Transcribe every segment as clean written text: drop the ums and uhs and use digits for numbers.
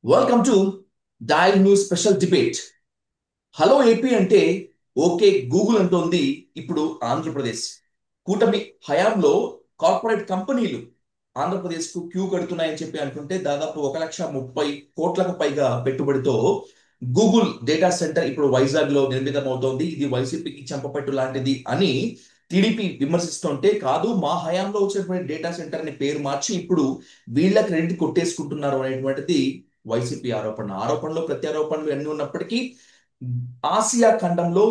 Welcome to dial news special debate. Hello AP అంటే okay Google అంటోంది ఇప్పుడు ఆంధ్రప్రదేశ్. కూటమి హయాంలో కార్పొరేట్ కంపెనీలు ఆంధ్రప్రదేశ్ కు క్యూ కడుతున్నాయని చెప్పి అనుకుంటే దాదాపు 1,30,30,00,000 పైగా పెట్టుబడితో గూగుల్ డేటా సెంటర్ ఇప్పుడు వైజాగ్ లో నిర్మితం అవుతోంది. ఇది వైసీపీకి చెంపపెట్టు లాంటిది అని టీడీపీ విమర్శిస్తుంటే, కాదు మా హయాంలో వచ్చినటువంటి డేటా సెంటర్ ని పేరు మార్చి ఇప్పుడు వీళ్ళ క్రెడిట్ కొట్టేసుకుంటున్నారు అనేటువంటిది వైసీపీ ఆరోపణలో ప్రత్యారోపణలు ఎన్ని ఉన్నప్పటికీ ఆసియా ఖండంలో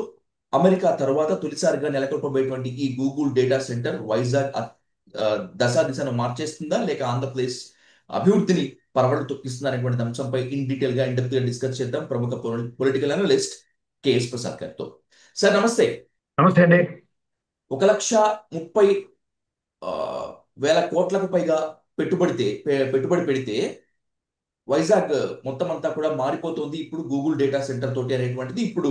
అమెరికా తర్వాత తొలిసారిగా నెలకొల్పబోయేటువంటి ఈ గూగుల్ డేటా సెంటర్ వైజాగ్ దశా దిశను మార్చేస్తుందా, లేక ఆంధ్రప్రదేశ్ అభివృద్ధిని పరవళ్ళు తొక్కిస్తుందా అనేటువంటి అంశంపై ఇన్ డీటెయిల్ గా ఇండెప్త్ గా డిస్కస్ చేద్దాం ప్రముఖ పొలిటికల్ అనలిస్ట్ కేఎస్ ప్రసాద్ గారితో. సార్ నమస్తే. నమస్తే అండి. 1,30,000 కోట్లకు పైగా పెట్టుబడి పెడితే వైజాగ్ మొత్తం అంతా కూడా మారిపోతుంది ఇప్పుడు గూగుల్ డేటా సెంటర్ తోటి అనేటువంటిది ఇప్పుడు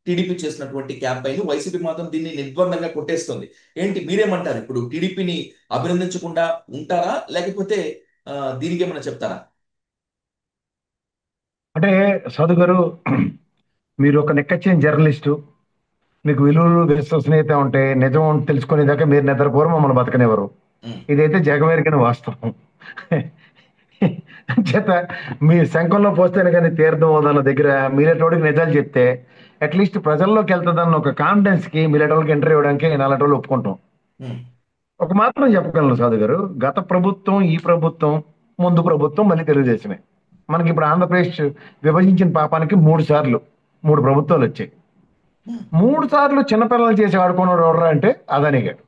టీడీపీ చేసినటువంటి క్యాంపైన్. వైసీపీ మాత్రం దీన్ని నిర్బంధంగా కొట్టేస్తుంది. ఏంటి మీరేమంటారు? ఇప్పుడు టీడీపీని అభినందించకుండా ఉంటారా, లేకపోతే దీనికి ఏమైనా చెప్తారా? అంటే సాధు గారు, మీరు ఒక నిక్కచ్చిన జర్నలిస్టు. మీకు విలువలు విశ్వసనీయత ఉంటే నిజం తెలుసుకునేదాకా మీరు నిద్రపోరు, మమ్మల్ని బతకనివ్వరు. ఉమ్, ఇదైతే జగమెరిగిన వాస్తవం. చేత మీ శంఖంలో పోస్తేనే కానీ తీర్థం అవుదన్న దగ్గర మీరేటోడికి నిజాలు చెప్తే అట్లీస్ట్ ప్రజల్లోకి వెళ్తుందన్న ఒక కాన్ఫిడెన్స్ కి మీరేటోళ్ళకి ఎంట్రీ ఇవ్వడానికి నాలుగోళ్ళు ఒప్పుకుంటాం. ఉమ్, ఒక మాత్రం చెప్పగలను సాధు గారు, గత ప్రభుత్వం, ఈ ప్రభుత్వం, ముందు ప్రభుత్వం, మళ్ళీ తెలుగుదేశమే. మనకి ఇప్పుడు ఆంధ్రప్రదేశ్ విభజించిన పాపానికి 3 సార్లు 3 ప్రభుత్వాలు వచ్చాయి. ఉమ్, 3 సార్లు చిన్నపిల్లలు చేసి ఆడుకున్నాడు ఎవడరా అంటే అదానీ గారు.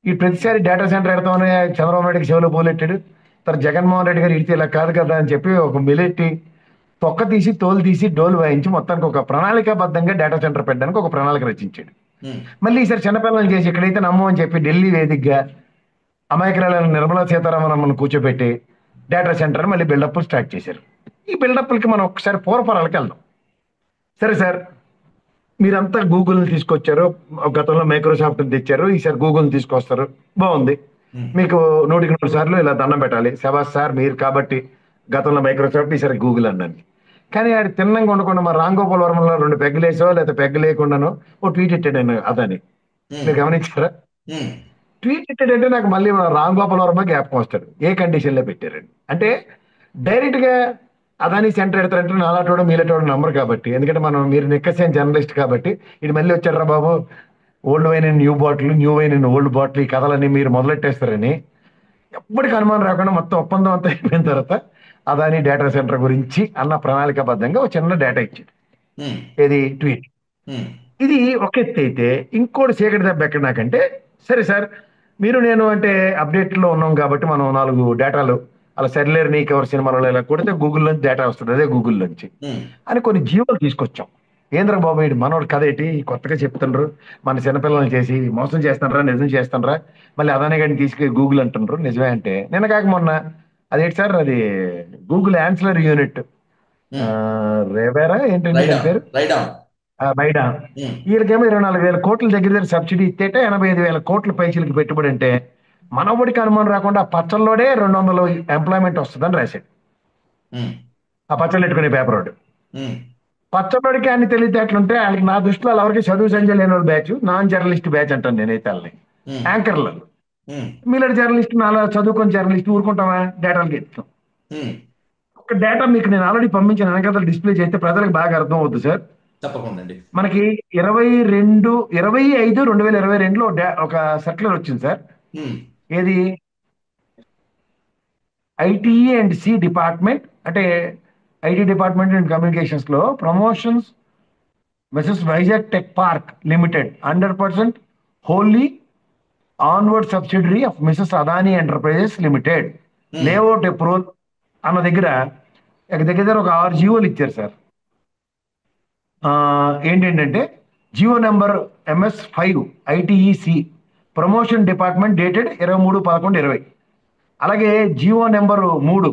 ఈ ప్రతిసారి డేటా సెంటర్ ఎడతామని చంద్రబాబు నాయుడికి చెవిలో పూలెట్టాడు. తర్వాత జగన్మోహన్ రెడ్డి గారు ఇడితే ఇలా కాదు కదా అని చెప్పి ఒక మిలిటరీ తొక్క తీసి తోలు తీసి డోలు వాయించి మొత్తానికి ఒక ప్రణాళికాబద్ధంగా డేటా సెంటర్ పెట్టడానికి ఒక ప్రణాళిక రచించాడు. ఉమ్, మళ్ళీ ఈసారి చిన్నపిల్లలు చేసి ఇక్కడైతే నమ్మని చెప్పి ఢిల్లీ వేదికగా అమాయకురాలైన నిర్మలా సీతారామన్ కూర్చోబెట్టి డేటా సెంటర్ మళ్ళీ బిల్డప్ స్టార్ట్ చేశారు. ఈ బిల్డప్లకి మనం ఒకసారి పూర్వపరాలకు వెళ్దాం. సరే సార్, మీరంతా గూగుల్ని తీసుకొచ్చారు, గతంలో మైక్రోసాఫ్ట్ తెచ్చారు, ఈసారి గూగుల్ని తీసుకొస్తారు, బాగుంది. ఉమ్, మీకు 100కి 100 సార్లు ఇలా దండం పెట్టాలి, శబాస్ సార్ మీరు కాబట్టి గతంలో మైక్రోసాఫ్ట్ ఈసారి గూగుల్ అన్నాను. కానీ ఆడు తిన్నంగా ఉండకుండా మా రామ్ గోపాల్ వర్మలో 2 పెగ్గులేసో లేదా పెగ్గు లేకుండానో ఓ ట్వీట్ ఇట్టాడు నేను అదని. ఉమ్, మీరు గమనించారా? ఉమ్, ట్వీట్ ఇట్టాడంటే నాకు మళ్ళీ మన రామ్ గోపాల్ వర్మ జ్ఞాపకం వస్తాడు. ఏ కండిషన్ లో పెట్టారండి అంటే డైరెక్ట్ గా అదాని సెంటర్ ఎడతారంటే నాలాటోడు మీలాటోడు నమ్మరు కాబట్టి, ఎందుకంటే మనం మీరు నిక్కసేం జర్నలిస్ట్ కాబట్టి ఇది మళ్ళీ వచ్చారా బాబు, old wine in new bottle, new wine in old bottle, ఈ కథలన్నీ మీరు మొదలెట్టేస్తారని ఎప్పటికీ అనుమానం రాకుండా మొత్తం ఒప్పందం అంతా అయిపోయిన తర్వాత అదాని డేటా సెంటర్ గురించి అన్న ప్రణాళికాబద్ధంగా ఒక చిన్న డేటా ఇచ్చింది. ఉమ్, ఏది ట్వీట్. ఉమ్, ఇది ఒక ఎత్తు అయితే ఇంకోటి చీకటి దెబ్బ ఎక్కడ నాకంటే, సరే సార్ మీరు నేను అంటే అప్డేట్లో ఉన్నాం కాబట్టి మనం 4 డేటాలు అలా సెర్లేర్ నీ కవర్ సినిమాలో ఇలా కొడితే గూగుల్ నుంచి డేటా వస్తుంది, అదే గూగుల్ నుంచి ఉమ్, అని కొన్ని జీవోలు తీసుకొచ్చాం. ఏంద్ర బాబు ఇది మనోడు కథ ఏంటి కొత్తగా చెప్తుండ్రు, మన చిన్నపిల్లల్ని చేసి మోసం చేస్తానరా, నిజం చేస్తానరా, మళ్ళీ అదానే గారిని తీసుకెళ్ళి గూగుల్ అంటుండ్రు. నిజమే అంటే నిన్న కాక మొన్న అదేంటి సార్, అది గూగుల్ ఆన్సిలర్ యూనిట్, ఉమ్. రేవేరా ఏంటండి రైట్ దాని ఆన్, పేరు, రైట్ ఆన్. బయట ఉమ్, వీళ్ళకేమో 24,000 కోట్ల దగ్గర దగ్గర సబ్సిడీ ఇస్తేట 85,000 కోట్ల పైసలకి పెట్టుబడి అంటే మనబడికి అనుమానం రాకుండా ఆ పచ్చల్లోనే 200 ఎంప్లాయ్మెంట్ వస్తుందని రాశాడు. ఉమ్, ఆ పచ్చళ్ళు పెట్టుకునే పేపర్ వాడు. ఉమ్, పచ్చబడికి అన్ని తెలివితేటలుంటే వాళ్ళకి నా దృష్టిలో వాళ్ళ ఎవరికి చదువు సంజయ్ లేని వాళ్ళు బ్యాచ్, నాన్ జర్నలిస్ట్ బ్యాచ్ అంటాను నేనైతే వాళ్ళని. ఉమ్, యాంకర్లు ఉమ్, మీలాంటి జర్నలిస్ట్, నాలా చదువుకొని జర్నలిస్ట్ ఊరుకుంటామా, డేటాలకి ఇస్తాం. ఉమ్. ఒక డేటా మీకు నేను ఆల్రెడీ పంపించిన వెనకాల డిస్ప్లే చేస్తే ప్రజలకు బాగా అర్థం అవుతుంది సార్. తప్పకుండా అండి. మనకి 22/25/2022లో ఒక సర్క్యులర్ వచ్చింది సార్. ఉమ్, ఏది, ఐటీఈ అండ్ సి డిపార్ట్మెంట్ అంటే ఐటీ డిపార్ట్మెంట్ అండ్ కమ్యూనికేషన్స్ లో promotions వెసెస్ Vizag tech park limited 100% wholly onward subsidiary of Mrs Adani enterprises limited, um, layout approval అన్న దగ్గర దగ్గర దగ్గర ఒక 6 జీవోలు ఇచ్చారు సార్. ఆ, ఏంటంటే GO number MS5 ITEC promotion department dated 23/11/20. అలాగే GO number 3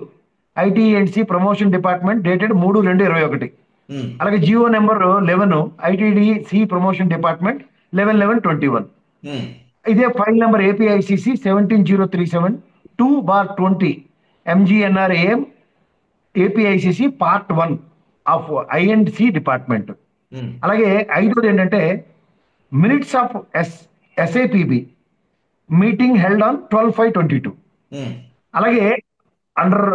ITNC promotion department dated 3/2/21. Um, అలాగే GO number 11 ITDC promotion department 11/11/21. Um, ఇదే file number APICC 17/037 2/20 MGNRAM APICC part 1 of IMDC department. Um, అలాగే ఐదోది ఏంటంటే minutes of SAPB meeting held on 12/5/22. Um, అలాగే under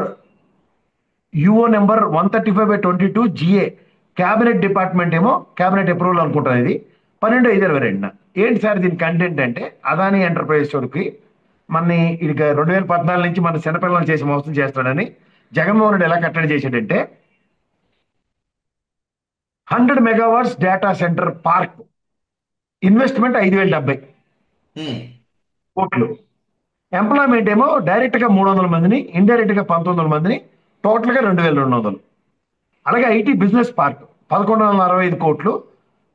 UO number 135/22 GA cabinet department ఏమో cabinet approval అనుకుంటాను ఇది 12/5/22. ఏంటి sir దీని కంటెంట్ అంటే అదానీ ఎంటర్ప్రైజెస్ వరకు మనని ఇది 2014 నుంచి మన చిన్నపిల్లలు చేసి మోసం చేస్తాడని జగన్మోహన్ రెడ్డి ఎలా కట్టడి చేశాడంటే 100 megawatts data centre park investment 5,070 ఉమ్, కోట్లు. ఎంప్లాయ్మెంట్ ఏమో డైరెక్ట్ గా 300 మందిని, ఇండైరెక్ట్ గా 1,900 మందిని, టోటల్ గా 2,200. అలాగే ఐటీ బిజినెస్ పార్క్ 1,165 కోట్లు,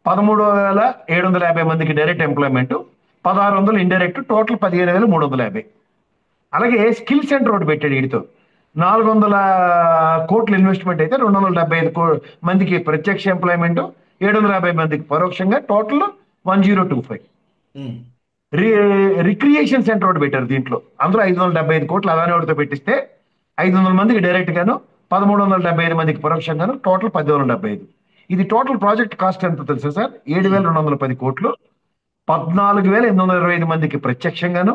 13,750 మందికి డైరెక్ట్ ఎంప్లాయ్మెంట్, 1,600 ఇండైరెక్ట్, టోటల్ 15,350. అలాగే స్కిల్ సెంటర్ ఒకటి పెట్టాడు వీడితో 400 కోట్ల ఇన్వెస్ట్మెంట్ అయితే 275 మందికి ప్రత్యక్ష ఎంప్లాయ్మెంట్, 750 మందికి పరోక్షంగా, టోటల్ 1025. ఉమ్, రిక్రియేషన్ సెంటర్ ఒకటి పెట్టారు దీంట్లో, అందులో 575 కోట్లు అదాని ఒకటితో పెట్టిస్తే 500 మందికి డైరెక్ట్ గాను, 1,375 మందికి పరోక్షంగాను, టోటల్ 1,075. ఇది టోటల్ ప్రాజెక్ట్ కాస్ట్ ఎంత తెలుసా సార్? 7,210 కోట్లు, 14,825 మందికి ప్రత్యక్షంగాను,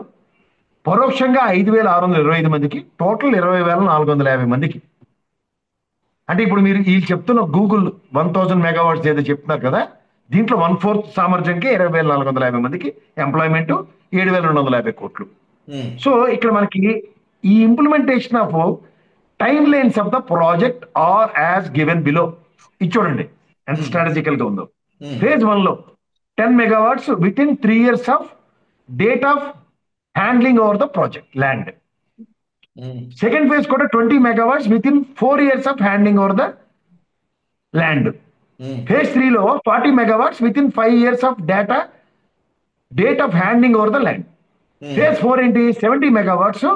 పరోక్షంగా 5,625 మందికి, టోటల్ 20,450 మందికి. అంటే ఇప్పుడు మీరు వీళ్ళు చెప్తున్న గూగుల్ 1,000 మెగావాట్స్ ఏదో చెప్తున్నారు కదా, దీంట్లో 1/4 సామర్థ్యంకి 20,450 మందికి ఎంప్లాయ్మెంట్, 7,250 కోట్లు. ఉమ్, సో ఇక్కడ మనకి ఈ implementation of time lines of the project are as given below ఇది చూడండి ఎంత ఉమ్, స్ట్రాటజికల్ గా ఉందో. ఉమ్, ఫేజ్ 1 లో 10 megawatts with in 3 years of date of handling over the project land. Um, second phase కూడా 20 megawatts with in 4 years of handling over the land. Um, phase 3 లో 40 megawatts with in 5 years of date of handing over the land. Um, phase 4 ఏంటి 70 megawatts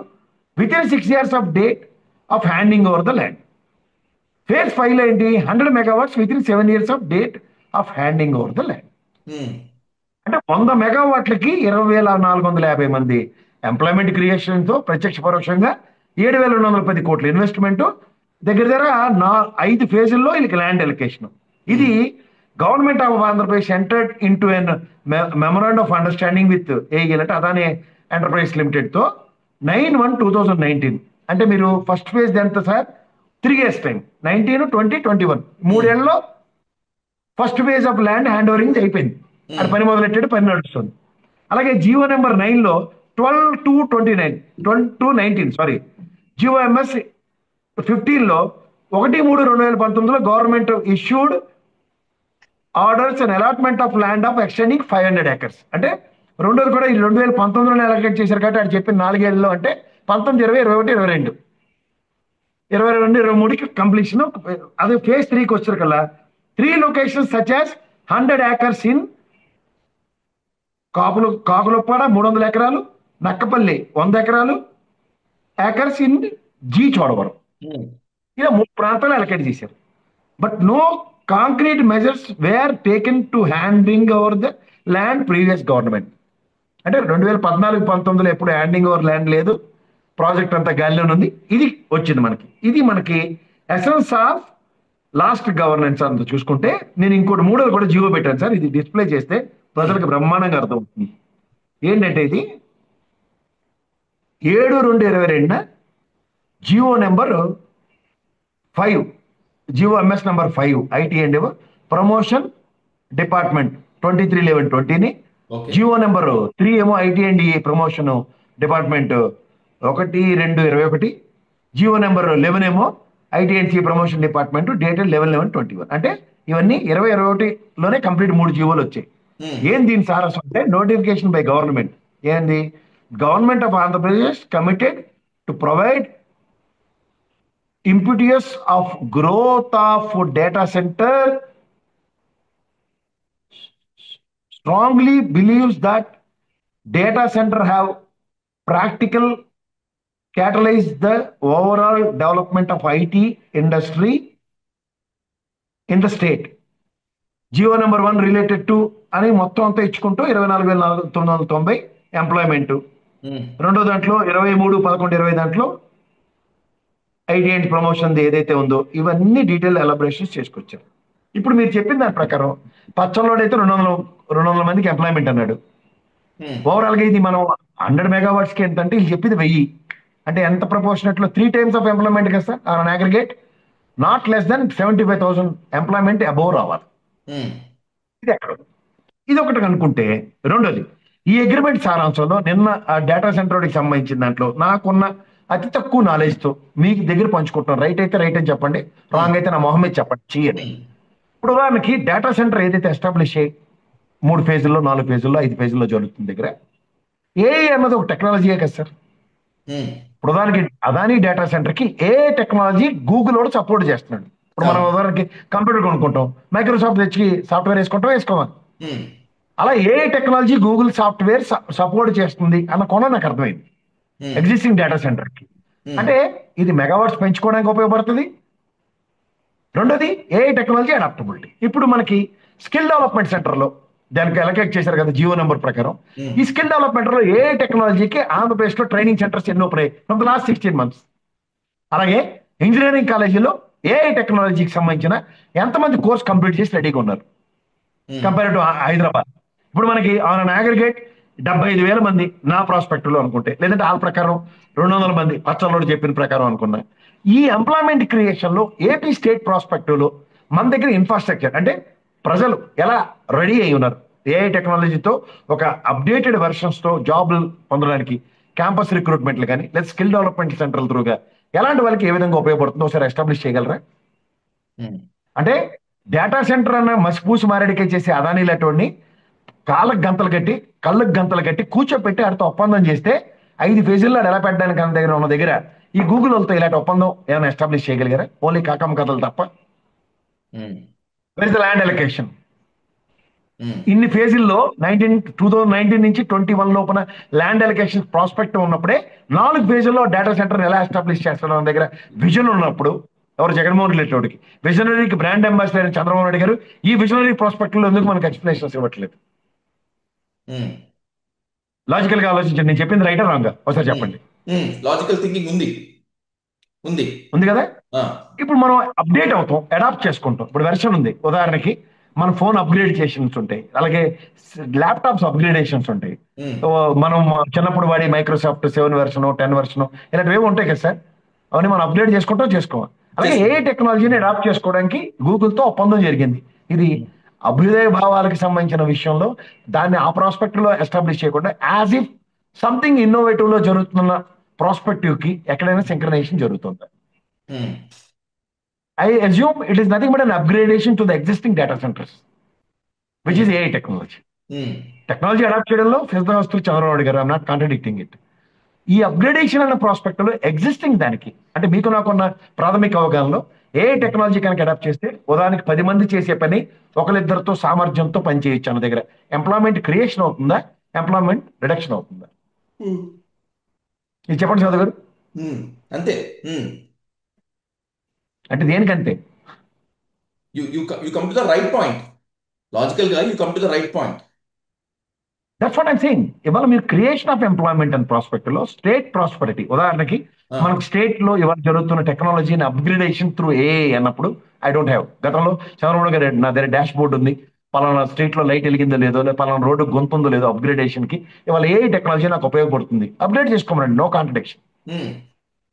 with in 6 years of date of handing over the land. Phase 5 లో ఏంటి 100 megawatts within 7 years of date of handing over the land. Um, అంటే 100 మెగావాట్లకి 20,450 మంది employment creation తో ప్రత్యక్ష పరోక్షంగా 7,210 కోట్ల investment, దగ్గర దగ్గర 5 ఫేజుల్లో వీళ్ళకి ల్యాండ్ ఎలకేషన్. ఇది government of Andhra Pradesh entered into an memorandum of understanding with AEL అంటే అదాని ఎంటర్ప్రైజ్ లిమిటెడ్ తో 9/1/2019. అంటే మీరు ఫస్ట్ ఫేజ్ ఎంత సార్ 3 years టైం 19, 20, 21 3 ఏళ్లలో first phase of land hand overing అయిపోయింది. అది పని మొదలెట్టాడు, పని నడుస్తుంది. అలాగే జియో నెంబర్ 9 లో 12/2/19 సారీ జియో ఎంఎస్ 15 లో 1/3/2019 government issued orders and allotment of land of extending 500 acres. అంటే రెండోది కూడా ఈ 2019లో అలొకేట్ చేశారు కాబట్టి అది చెప్పిన 4 ఏళ్ళలో అంటే 19, 20, 21, 22, 22, 23కి కంప్లీషన్. అదే ఫేజ్ 3కి వచ్చారు కదా 3 locations such as 100 acres in Kakulapada 300 ఎకరాలు, నక్కపల్లి 100 ఎకరాలు, acres in G Chodavaram. Um, ఇలా 3 ప్రాంతాలు అలొకేట్ చేశారు. But no concrete measures were taken to handing over the land previous government. అంటే 2014-19లో ఎప్పుడు హ్యాండింగ్ ఓవర్ ల్యాండ్ లేదు, ప్రాజెక్ట్ అంతా గాలిలోనే ఉంది. ఇది వచ్చింది మనకి. ఇది మనకి ఎసెన్స్ ఆఫ్ లాస్ట్ గవర్నెన్స్ అంతా చూసుకుంటే. నేను ఇంకోటి 3వ కూడా జియో పెట్టాను సార్, ఇది డిస్ప్లే చేస్తే ప్రజలకు బ్రహ్మాండంగా అర్థమవుతుంది. ఏంటంటే ఇది 7/2/22 GO number 5, GO MS number 5 IT and promotion department 23/11/20ని, ఓకే, జియో నెంబర్ 3 ఏమో IT and promotion department 1/2/21, GO number 11 ఏమో ఐటీఎన్సీ ప్రమోషన్ డిపార్ట్మెంట్ డేటెడ్ 11/11/21. అంటే ఇవన్నీ 2021లోనే కంప్లీట్ 3 జీవోలు వచ్చాయి. ఉమ్, ఏం దీని సారాంశం అంటే నోటిఫికేషన్ బై గవర్నమెంట్. ఏంది government of Andhra Pradesh committed to provide impetus of growth of data centre, strongly believes that data center have practical catalyze the overall development of IT industry in the state. Jio number 1 related to అని మొత్తం అంతా ఇచ్చుకుంటూ 24,990 employment. ఉమ్, రెండో దాంట్లో 23/11/20 దాంట్లో ఐడియంట్ promotion ఏదైతే ఉందో ఇవన్నీ డీటెయిల్ ఎలాబరేషన్స్ చేసుకొచ్చారు. ఇప్పుడు మీరు చెప్పిన దాని ప్రకారం పచ్చంలోడైతే 200 మందికి ఎంప్లాయ్మెంట్ అన్నాడు. ఉమ్, ఓవరాల్ గా ఇది మనం 100 megawatts కి ఎంత అంటే వీళ్ళు చెప్పింది 1000. అంటే ఎంత ప్రపోర్షనెట్ లో 3 times ఆఫ్ ఎంప్లాయ్మెంట్ కదా sir on aggregate. Not less than 75,000 employment above రావాలి. ఉమ్, ఇది ఎక్కడ ఇది ఒకటి అనుకుంటే, రెండోది ఈ అగ్రిమెంట్ సారాంశంలో నిన్న ఆ డేటా సెంటర్కి సంబంధించిన దాంట్లో నాకున్న అతి తక్కువ నాలెడ్జ్ తో మీకు దగ్గర పంచుకుంటున్నాను. రైట్ అయితే రైట్ అని చెప్పండి, ఉమ్, రాంగ్ అయితే నా మొహం మీద చెప్పండి చేయని. ఉమ్, ఇప్పుడు ఉదాహరణకి డేటా సెంటర్ ఏదైతే ఎస్టాబ్లిష్ అయ్యి 3 ఫేజుల్లో 4 ఫేజుల్లో 5 ఫేజుల్లో జరుగుతుంది దగ్గర ఏఐ అన్నది ఒక టెక్నాలజీయే కదా సార్. ఉమ్. ఇప్పుడు ఉదాహరణకి అదాని డేటా సెంటర్ కి ఏ టెక్నాలజీ గూగుల్ కూడా సపోర్ట్ చేస్తున్నాడు. ఇప్పుడు మనం అవును. ఉదాహరణకి కంప్యూటర్ కొనుక్కుంటాం, మైక్రోసాఫ్ట్ తెచ్చి సాఫ్ట్వేర్ వేసుకోవాలి. ఉమ్, అలా ఏ టెక్నాలజీ గూగుల్ సాఫ్ట్వేర్ సపోర్ట్ చేస్తుంది అన్న కోణ నాకు అర్థమైంది ఉమ్, ఎగ్జిస్టింగ్ డేటా సెంటర్ కి. ఉమ్, అంటే ఇది మెగావాట్స్ పెంచుకోవడానికి ఉపయోగపడుతుంది. రెండోది ఏఐ టెక్నాలజీ అడాప్టబిలిటీ. ఇప్పుడు మనకి స్కిల్ డెవలప్మెంట్ సెంటర్లో దానికి అలొకేట్ చేశారు కదా జియో నెంబర్ ప్రకారం. ఉమ్, ఈ స్కిల్ డెవలప్మెంట్ లో ఏఐ టెక్నాలజీకి ఆంధ్రప్రదేశ్లో ట్రైనింగ్ సెంటర్స్ ఎన్నో ఉన్నాయి ఫ్రమ్ ద లాస్ట్ 16 months. అలాగే ఇంజనీరింగ్ కాలేజీలో ఏఐ టెక్నాలజీకి సంబంధించిన ఎంతమంది కోర్స్ కంప్లీట్ చేసి రెడీగా ఉన్నారు ఉమ్, కంపేర్ టు హైదరాబాద్. ఇప్పుడు మనకి ఆన్ అన్ అగ్రిగేట్ 75,000 మంది నా ప్రాస్పెక్ట్ లో అనుకుంటే, లేదంటే వాళ్ళ ప్రకారం 200 మంది పచ్చళ్ళోడు చెప్పిన ప్రకారం అనుకున్నా. ఈ ఎంప్లాయ్మెంట్ క్రియేషన్ లో ఏపీ స్టేట్ ప్రాస్పెక్టివ్ లో మన దగ్గర ఇన్ఫ్రాస్ట్రక్చర్ అంటే ప్రజలు ఎలా రెడీ అయి ఉన్నారు ఏఐ టెక్నాలజీతో ఒక అప్డేటెడ్ వెర్షన్స్ తో జాబ్లు పొందడానికి క్యాంపస్ రిక్రూట్మెంట్లు కానీ లేదా స్కిల్ డెవలప్మెంట్ సెంటర్ల త్రూగా ఎలాంటి వాళ్ళకి ఏ విధంగా ఉపయోగపడుతుందో ఒకసారి ఎస్టాబ్లిష్ చేయగలరా? ఉమ్, అంటే డేటా సెంటర్ అన్న మసిపూసి మారేడికే చేసే అదానీ లాంటి కాళ్ళకు గంతలు కట్టి కళ్ళకు గంతలు కట్టి కూర్చోపెట్టి ఆడితో ఒప్పందం చేస్తే 5 ఫేజుల్లో ఎలా పెట్టడానికి అన్న దగ్గర ఉన్న దగ్గర ఈ గూగుల్ వాళ్ళతో ఇలాంటి ఒప్పందం ఏమైనా ఎస్టాబ్లిష్ చేయగలిగారా? ఓన్లీ కాకమ్మ కథలు తప్ప. Um, where is the land allocation? Um, ఇన్ని ఫేజుల్లో 2019 నుంచి 21 లోపల ల్యాండ్ అలొకేషన్ ప్రాస్పెక్ట్ ఉన్నప్పుడే 4 ఫేజుల్లో డేటా సెంటర్ ఎలా ఎస్టాబ్లిష్ చేస్తారో మన దగ్గర విజన్ ఉన్నప్పుడు ఎవరు జగన్మోహన్ రెడ్డి రెడ్డికి విజనరీకి బ్రాండ్ అంబాసిడర్ అయిన చంద్రబాబు నాయుడు గారు ఈ విజనరీ ప్రాస్పెక్ట్ లో ఎందుకు మనకు ఎక్స్ప్లెనేషన్స్ ఇవ్వట్లేదు? ఉమ్, లాజికల్ గా ఆలోచించండి. నేను చెప్పింది రైటా రాంగా ఒకసారి ఉమ్, చెప్పండి. లాజికల్ థింకింగ్ ఉంది. ఉంది. ఉంది కదా. ఆ, ఇప్పుడు మనం అప్డేట్ అవుతాం, అడాప్ట్ చేసుకుంటాం. ఇప్పుడు వెర్షన్ ఉంది ఉదాహరణకి మన ఫోన్ అప్గ్రేడేషన్స్ ఉంటాయి, అలాగే ల్యాప్టాప్స్ అప్గ్రేడేషన్స్ ఉంటాయి. ఉమ్, ఓ, మనం చిన్నప్పుడు వాడి మైక్రోసాఫ్ట్ 7 వెర్షన్ 10 వెర్షన్ ఇలాంటివి ఉంటాయి కదా సార్. అవన్నీ మనం అప్గ్రేడ్ చేసుకుంటాం చేసుకోవాలి. అలాగే ఏ చేసుకుంటాం. టెక్నాలజీని అడాప్ట్ చేసుకోవడానికి గూగుల్తో ఒప్పందం జరిగింది. ఇది ఉమ్, అభ్యుదయ భావాలకు సంబంధించిన విషయంలో దాన్ని ఆ ప్రాస్పెక్ట్ లో ఎస్టాబ్లిష్ చేయకుండా యాజ్ ఇఫ్ సంథింగ్ ఇన్నోవేటివ్ లో జరుగుతున్న ప్రాస్పెక్టివ్ కి ఎక్కడైనా సింక్రనైజేషన్ జరుగుతుంది. ఉమ్, I assume it is nothing but an upgradation to the existing data centers, which is um, AI technology. Um, technology adopt చేయడంలో ఫిజదాస్తులు Chandrababu garu I'm not contradicting it. ఈ upgradation అన్న prospect లో ఎగ్జిస్టింగ్ దానికి అంటే మీకు నాకున్న ప్రాథమిక అవగాహనలో ఏ టెక్నాలజీ కనుక అడాప్ట్ చేస్తే ఉదాహరణకి 10 మంది చేసే పని ఒకరిద్దరితో సామర్థ్యంతో పని చేయొచ్చు అన్న దగ్గర ఎంప్లాయ్మెంట్ క్రియేషన్ అవుతుందా, ఎంప్లాయ్మెంట్ రిడక్షన్ అవుతుందా? ఉమ్, ఇది చెప్పండి చదువు గారు. ఉమ్, అంతే. ఉమ్. అంటే దేనికంటే You come to the right point. Logical guy, you come to the right point. That's what I'm saying. ఇవాళ మీరు creation of employment and prospect లో స్టేట్ ప్రాస్పరిటీ ఉదాహరణకి ఆ, మనకు స్టేట్ లో ఇవాళ జరుగుతున్న టెక్నాలజీని అప్గ్రేడేషన్ త్రూ ఏఐ అన్నప్పుడు ఐ డోంట్ హ్యావ్. గతంలో చంద్రబాబు గారు నా దగ్గర డాష్ బోర్డ్ ఉంది, పలానా స్ట్రీట్ లో లైట్ వెలిగిందో లేదో, లేదా పలానా రోడ్డు గుంతుందో లేదో అప్గ్రేడేషన్ కి ఇవాళ ఏఐ టెక్నాలజీ నాకు ఉపయోగపడుతుంది, అప్గ్రేడ్ చేసుకోమనండి, no contradiction. Um,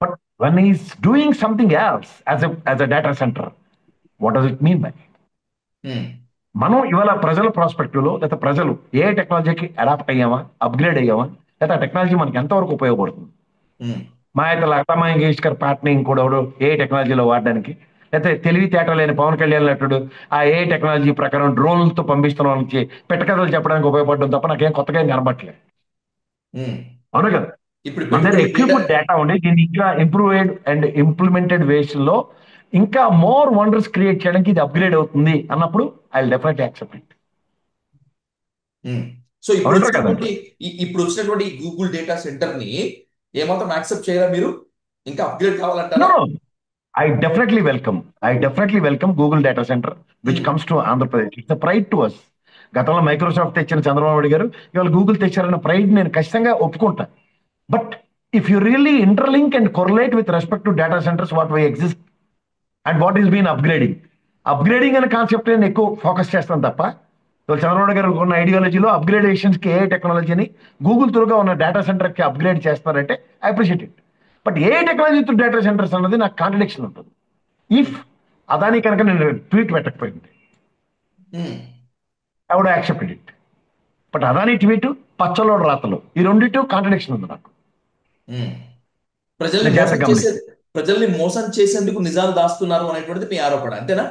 but one is doing something else as a data centre, what does it mean by? Um, మనం ఇవాళ ప్రజల ప్రాస్పెక్టివ్ లో లేదా ప్రజలు ఏ టెక్నాలజీకి అడాప్ట్ అయ్యామా, అప్గ్రేడ్ అయ్యామా, లేదా టెక్నాలజీ మనకి ఎంతవరకు ఉపయోగపడుతుంది? ఉమ్, మా అయితే లతా మంగేష్కర్ పాటని ఇంకోడెవడు ఏ టెక్నాలజీలో వాడడానికి, లేకపోతే తెలివితేట లేని పవన్ కళ్యాణ్ లాంటి ఆ ఏ టెక్నాలజీ ప్రకారం డ్రోన్లతో పంపిస్తున్న వాళ్ళకి పెట్టకథలు చెప్పడానికి ఉపయోగపడడం తప్ప నాకేం కొత్తగా ఏం కనబట్టలేదు. ఉమ్. అవును కదా. ఇప్పుడు మన ఇప్పుడు దగ్గర ఇప్పుడు ఈ ఎక్విప్డ్ డేటా ఉండి దీన్ని ఇంకా ఇంప్రూవ్డ్ అండ్ ఇంప్లిమెంటెడ్ వేస్ లో ఇంకా మోర్ వండర్స్ క్రియేట్ చేయడానికి ఇది అప్గ్రేడ్ అవుతుంది అన్నప్పుడు I will definitely accept it. So అవునంటారు కదండి. ఇప్పుడు వచ్చినటువంటి గూగుల్ డేటా సెంటర్ ని ఏమాత్రం యాక్సెప్ట్ చేయరా మీరు? ఇంకా అప్గ్రేడ్ కావాలంటారా? No, I definitely welcome. I definitely welcome Google Data Center, which um, comes to Andhra Pradesh. It's a pride to us. గతంలో మైక్రోసాఫ్ట్ తెచ్చిన చంద్రబాబు నాయుడు గారు ఇవాళ గూగుల్ తెచ్చారన్న ప్రైడ్ నేను ఖచ్చితంగా ఒప్పుకుంటా. But if you really interlink and correlate with respect to data centers, what we exist and what is been upgrading అనే concept నేను ఎక్కువ ఫోకస్ చేస్తాను తప్ప ఇవాళ చంద్రబాబు గారు ఉన్న ఐడియాలజీలో అప్గ్రేడేషన్స్కి ఏ టెక్నాలజీని గూగుల్ త్రూగా ఉన్న డేటా సెంటర్కి అప్గ్రేడ్ చేస్తారంటే ఐ అప్రిషియేట్ ఇట్. బట్ ఏ టెక్నాలజీ త్రూ డేటా సెంటర్స్ అన్నది నాకు కాంట్రడిక్షన్ ఉంటుంది. ఇఫ్ అదాని కనుక నేను ట్వీట్ పెట్టకపోయింది I would accepted it. But Adani tweet పచ్చలోడు రాతలు ఈ రెండింటి కాంట్రడిక్షన్ ఉంది నాకు. ప్రజల్ని నేను మోసం జాగ్రత్తగా చేసే గమనిస్తాను. ప్రజల్ని మోసం చేసేందుకు నిజాలు దాస్తున్నారు అనేటువంటిది మీ ఆరోపణ, అంతేనా?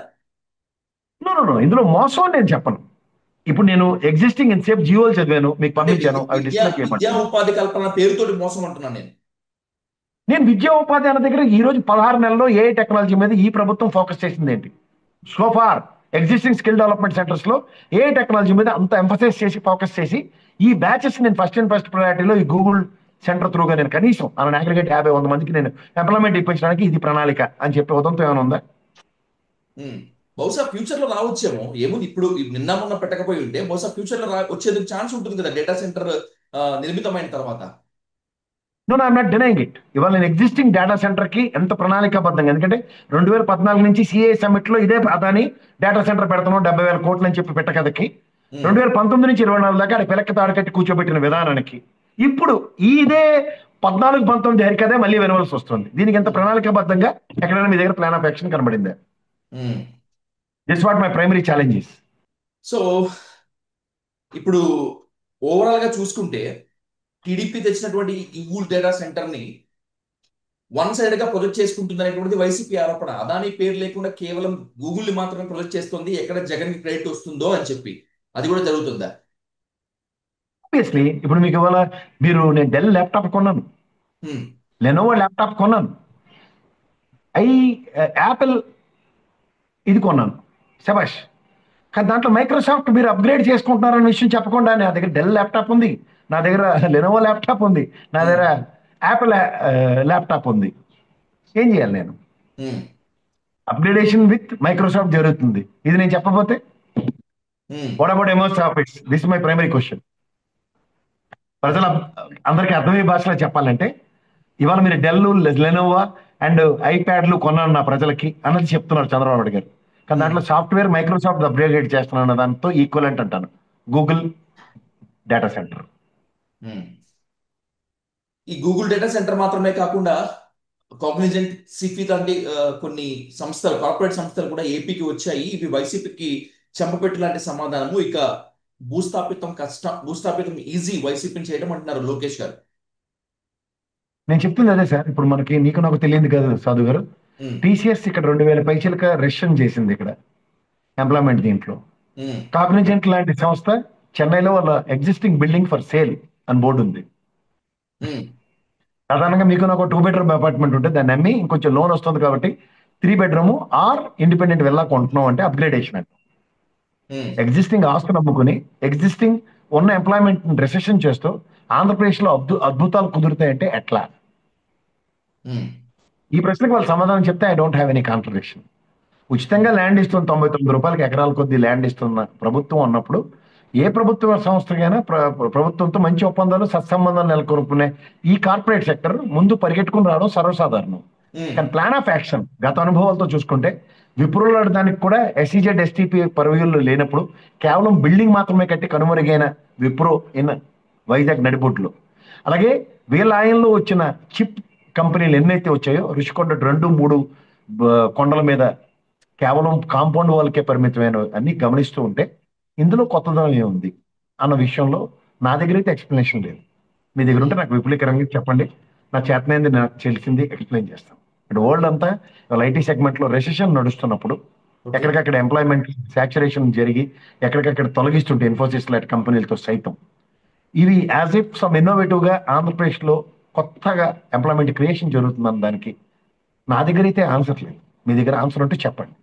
నో నో నో, ఇందులో మోసం అని నేను చెప్పను. ఇప్పుడు నేను ఎగ్జిస్టింగ్ ఇన్సేపు జియోలు చదివాను, మీకు అంటే పంపించాను, అవి డిస్ప్లే విద్యా చేయమంటాను. ఉపాధి కల్పన పేరుతోటి మోసం అంటున్నాను నేను. నేను విద్యా ఉపాధి అన్న దగ్గర ఈ రోజు 16 నెలల్లో ఏ టెక్నాలజీ మీద ఈ ప్రభుత్వం ఫోకస్ చేసింది ఏంటి? So far existing skill development centres లో ఏ టెక్నాలజీ మీద అంత ఎంఫసైజ్ చేసి ఫోకస్ చేసి ఈ బ్యాచెస్ నేను ఫస్ట్ అండ్ ఫస్ట్ ప్రయారిటీలో ఈ గూగుల్ సెంటర్ త్రూగా నేను కనీసం అలా అగ్రిగేట్ 50-100 మందికి నేను ఎంప్లాయ్మెంట్ ఇప్పించడానికి ఇది ప్రణాళిక అని చెప్పి ఉదంతో ఏమైనా ఉందా? బహుశా ఫ్యూచర్ లో రావచ్చేమో, ఏముంది ఇప్పుడు నిన్న మొన్న పెట్టకపోయి ఉంటే బహుశా ఫ్యూచర్ లో వచ్చేందుకు ఛాన్స్ ఉంటుంది కదా డేటా సెంటర్ నిర్మితమైన తర్వాత. No I'm not denying it. ఇవాళ నేను ఎగ్జిస్టింగ్ డేటా సెంటర్ కి ఎంత ప్రణాళికాబద్ధంగా, ఎందుకంటే 2014 నుంచి సిఏ సమిట్ లో ఇదే అదాని డేటా సెంటర్ పెడతాను 70,000 కోట్లు అని చెప్పి పెట్టకదకి 2019 నుంచి 24 దాకా అది పిలక్క తాడు కట్టి కూర్చోబెట్టిన విధానానికి ఇప్పుడు ఇదే 14-19 హరికదే మళ్ళీ వినవలసి వస్తుంది. దీనికి ఎంత ప్రణాళికాబద్ధంగా ఎక్కడైనా మీ దగ్గర ప్లాన్ ఆఫ్ యాక్షన్ కనబడిందా? This what my primary challenges. So ఇప్పుడు ఓవరాల్ గా చూసుకుంటే టీడీపీ తెచ్చినటువంటి ఈ గూగుల్ డేటా సెంటర్ ని వన్ సైడ్ గా ప్రొజెక్ట్ చేసుకుంటుంది అనేటువంటిది వైసీపీ ఆరోపణ. అదాని పేరు లేకుండా కేవలం గూగుల్ ని మాత్రమే ప్రొజెక్ట్ చేస్తుంది, ఎక్కడ జగన్ కి క్రెడిట్ వస్తుందో అని చెప్పి. అది కూడా జరుగుతుందా? ఆబ్వియస్లీ ఇప్పుడు మీకు ఇవాళ నేను డెల్ ల్యాప్టాప్ కొన్నాను, లెనోవో ల్యాప్టాప్ కొన్నాను, యాపిల్ ఇది కొన్నాను, శబాష్. కానీ దాంట్లో మైక్రోసాఫ్ట్ మీరు అప్గ్రేడ్ చేసుకుంటున్నారన్న విషయం చెప్పకుండా నా దగ్గర డెల్ ల్యాప్టాప్ ఉంది, నా దగ్గర లెనోవో ల్యాప్టాప్ ఉంది, నా దగ్గర యాపిల్ ల్యాప్టాప్ ఉంది. ఏం చేయాలి నేను? అప్గ్రేడేషన్ విత్ మైక్రోసాఫ్ట్ జరుగుతుంది. ఇది నేను చెప్పబోతే what about MS office? This my primary question. ప్రజల అందరికీ అర్థమయ్యే భాషలో చెప్పాలంటే ఇవాళ మీరు డెల్, లెనోవా అండ్ ఐప్యాడ్లు కొన్నాను నా ప్రజలకి అన్నది చెప్తున్నారు చంద్రబాబు నాయుడు గారు. కానీ దాంట్లో సాఫ్ట్వేర్ మైక్రోసాఫ్ట్ అప్గ్రేడ్ చేస్తున్నాను దాంతో ఈక్వలెంట్ అంటాను గూగుల్ డేటా సెంటర్. ఈ గూగుల్ డేటా సెంటర్ మాత్రమే కాకుండా కాగ్నిజెంట్, సిఫిత్ అంటే కొన్ని సంస్థలు, కార్పొరేట్ సంస్థలు కూడా ఏపీకి వచ్చాయి. ఇవి వైసీపీకి చెంపపెట్టు లాంటి సమాధానము. ఇక భూస్థాపితం కష్టం, భూస్థాపితం ఈజీ వైసీపీని చేయడం అంటున్నారు లోకేష్ గారు. నేను చెప్తుంది అదే సార్. ఇప్పుడు మనకి నీకు నాకు తెలియదు కదా సాధు గారు, టీసీఎస్ ఇక్కడ 2,000 పైసలక రెషన్ చేసింది ఇక్కడ ఎంప్లాయ్మెంట్. దీంట్లో కాగ్నిజెంట్ లాంటి సంస్థ చెన్నైలో వాళ్ళ ఎగ్జిస్టింగ్ బిల్డింగ్ ఫర్ సేల్ అని బోర్డు ఉంది. సాధారణంగా మీకు నాకు 2 బెడ్రూమ్ అపార్ట్మెంట్ ఉంటే దాన్ని అమ్మి ఇంకొంచెం లోన్ వస్తుంది కాబట్టి 3 బెడ్రూమ్ ఆర్ ఇండిపెండెంట్ వెళ్ళా కొంటున్నాం అంటే అప్గ్రేడేషన్ అంటే ఎగ్జిస్టింగ్ ఆస్తులు అమ్ముకుని ఎగ్జిస్టింగ్ ఉన్న ఎంప్లాయ్మెంట్ రెసెషన్ చేస్తూ ఆంధ్రప్రదేశ్లో అద్భుతాలు కుదురుతాయంటే ఎట్లా? ఈ ప్రశ్నకు వాళ్ళు సమాధానం చెప్తే I don't have any contradiction. ఉచితంగా ల్యాండ్ ఇస్తుంది, 99 రూపాయలకి ఎకరాల కొద్ది ల్యాండ్ ఇస్తున్న ప్రభుత్వం ఉన్నప్పుడు ఏ ప్రభుత్వ సంస్థకైనా ప్రభుత్వంతో మంచి ఒప్పందాలు సత్సంబంధాలు నెలకొల్పునే ఈ కార్పొరేట్ సెక్టర్ ముందు పరిగెట్టుకుని రావడం సర్వసాధారణం. కానీ ప్లాన్ ఆఫ్ యాక్షన్ గత అనుభవాలతో చూసుకుంటే విప్రోల దానికి కూడా ఎస్ఈజెడ్ ఎస్టీపీ పర్వ్యూలు లేనప్పుడు కేవలం బిల్డింగ్ మాత్రమే కట్టి కనుమరుగైన విప్రో ఇన్ వైజాగ్ నడిబొడ్లో. అలాగే వీళ్ళ ఆయనలో వచ్చిన చిప్ కంపెనీలు ఎన్నైతే వచ్చాయో రుషికొండ 2-3 కొండల మీద కేవలం కాంపౌండ్ వాళ్ళకే పరిమితమైన అన్ని గమనిస్తూ ఉంటే ఇందులో కొత్తదనం ఏముంది అన్న విషయంలో నా దగ్గర అయితే ఎక్స్ప్లెనేషన్ లేదు. మీ దగ్గర ఉంటే నాకు విపులీకరంగా చెప్పండి, నా చేతనైంది నాకు తెలిసింది ఎక్స్ప్లెయిన్ చేస్తాను. అంటే వరల్డ్ అంతా ఐటీ సెగ్మెంట్ లో రెసెషన్ నడుస్తున్నప్పుడు ఎక్కడికక్కడ ఎంప్లాయ్మెంట్ సాచురేషన్ జరిగి ఎక్కడికక్కడ తొలగిస్తుంటే ఇన్ఫోసిస్ లాంటి కంపెనీలతో సైతం ఇవి యాజ్ ఇఫ్ సమ్ ఇన్నోవేటివ్ గా ఆంధ్రప్రదేశ్ లో కొత్తగా ఎంప్లాయ్మెంట్ క్రియేషన్ జరుగుతుందన్న దానికి నా దగ్గర అయితే ఆన్సర్ లేదు. మీ దగ్గర ఆన్సర్ ఉంటే చెప్పండి.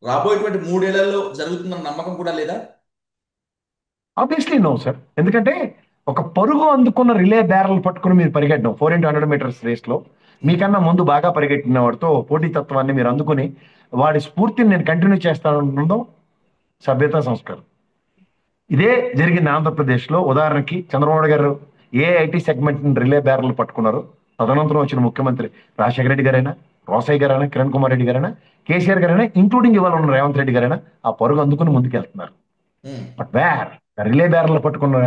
రాబోయేటువంటి 3 ఏళ్లలో జరుగుతుందన్న నమ్మకం కూడా లేదా? Obviously no sir. ఎందుకంటే ఒక పరుగు అందుకున్న రిలే బ్యారల్ పట్టుకుని మీరు పరిగెట్టడం 4x100 మీటర్స్ రేస్ లో మీకన్నా ముందు బాగా పరిగెట్టిన వాడితో పోటీతత్వాన్ని మీరు అందుకుని వాడి స్ఫూర్తిని నేను కంటిన్యూ చేస్తాను సభ్యతా సంస్కారం. ఇదే జరిగింది ఆంధ్రప్రదేశ్లో. ఉదాహరణకి చంద్రబాబు గారు ఏ ఐటీ సెగ్మెంట్ రిలే బ్యారర్లు పట్టుకున్నారు. తదనంతరం వచ్చిన ముఖ్యమంత్రి రాజశేఖర రెడ్డి గారైనా, రోసయ్య గారైనా, కిరణ్ కుమార్ రెడ్డి గారైనా, కేసీఆర్ గారైనా, ఇంక్లూడింగ్ ఇవాళ ఉన్న రేవంత్ రెడ్డి గారైనా ఆ పరుగు అందుకుని ముందుకెళ్తున్నారు. ఉమ్, బట్ రిలే బ్యారర్లు పట్టుకున్న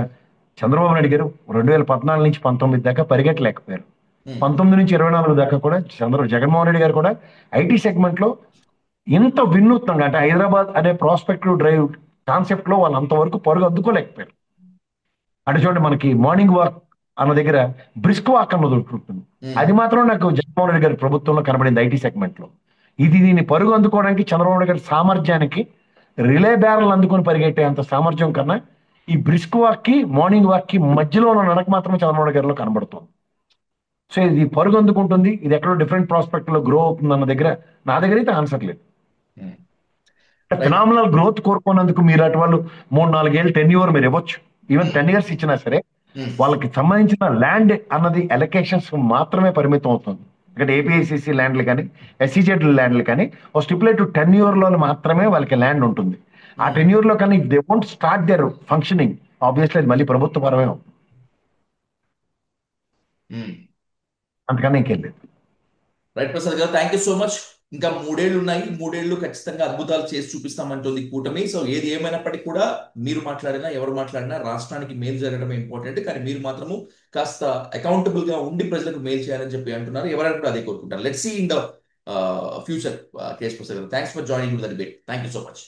చంద్రబాబు నాయుడు గారు 2014 నుంచి 19 దాకా పరిగెట్టలేకపోయారు. ఉమ్, 19 నుంచి 24 దాకా కూడా జగన్మోహన్ రెడ్డి గారు కూడా ఐటీ సెగ్మెంట్ లో ఇంత వినూత్నంగా, అంటే హైదరాబాద్ అనే ప్రాస్పెక్టివ్ డ్రైవ్ కాన్సెప్ట్ లో వాళ్ళు అంతవరకు పరుగు అందుకోలేకపోయారు. అంటే చూడండి, మనకి మార్నింగ్ వాక్ అన్న దగ్గర బ్రిస్క్ వాక్ అన్నది ఒకటి ఉంటుంది. ఉమ్, అది మాత్రం నాకు జగన్మోహన్ రెడ్డి గారి ప్రభుత్వంలో కనబడింది ఐటీ సెగ్మెంట్ లో. దీన్ని పరుగు అందుకోవడానికి చంద్రబాబు నాయుడు గారి సామర్థ్యానికి రిలే బ్యారల్ అందుకొని పరిగెట్టే అంత సామర్థ్యం కన్నా ఈ బ్రిస్క్ వాక్ కి మార్నింగ్ వాక్ కి మధ్యలో ఉన్న నడక మాత్రమే చంద్రబాబు నాయుడు గారిలో కనబడుతుంది. సో ఇది పరుగు అందుకుంటుంది, ఇది ఎక్కడో డిఫరెంట్ ప్రాస్పెక్ట్ లో గ్రో అవుతుంది అన్న దగ్గర నా దగ్గర అయితే ఆన్సర్ లేదు. ఉమ్. అంటే రైట్. ఫినామినల్ గ్రోత్ కోరుకున్నందుకు మీరు అటు వాళ్ళు 3-4 ఏళ్ళు టెన్యూర్ మీరు ఇవ్వచ్చు. ఈవెన్ ఉమ్, 10 years ఇచ్చినా సరే ఉమ్, వాళ్ళకి సంబంధించిన ల్యాండ్ అన్నది ఎలకేషన్స్ మాత్రమే పరిమితం అవుతుంది. ఇక్కడ ఏపీఐసిసి ల్యాండ్లు కానీ, ఎస్సీజెడ్ ల్యాండ్లు కానీ ఒక స్టిపులేట్ 10 year లో మాత్రమే వాళ్ళకి ల్యాండ్ ఉంటుంది. ఆ ఉమ్, 10 year లో కానీ they won't start their functioning, obviously అది మళ్ళీ ప్రభుత్వ పరమే అవుతుంది. ఉమ్. అంతకన్నా ఇంకేం లేదు. రైట్ ప్రసాద్ గారు, థ్యాంక్ యూ సో మచ్. ఇంకా 3 ఏళ్ళు ఉన్నాయి, 3 ఏళ్ళు ఖచ్చితంగా అద్భుతాలు చేసి చూపిస్తామంటుంది కూటమి. సో ఏది ఏమైనప్పటికీ కూడా మీరు మాట్లాడినా ఎవరు మాట్లాడినా రాష్ట్రానికి మేలు జరగడమే ఇంపార్టెంట్. కానీ మీరు మాత్రము కాస్త అకౌంటబుల్ గా ఉండి ప్రజలకు మేలు చేయాలని చెప్పి అంటున్నారు. ఎవరైనా కూడా అదే కోరుకుంటారు. Let's see in the future. KS Prasad garu, thanks for joining the debate. Thank you so much.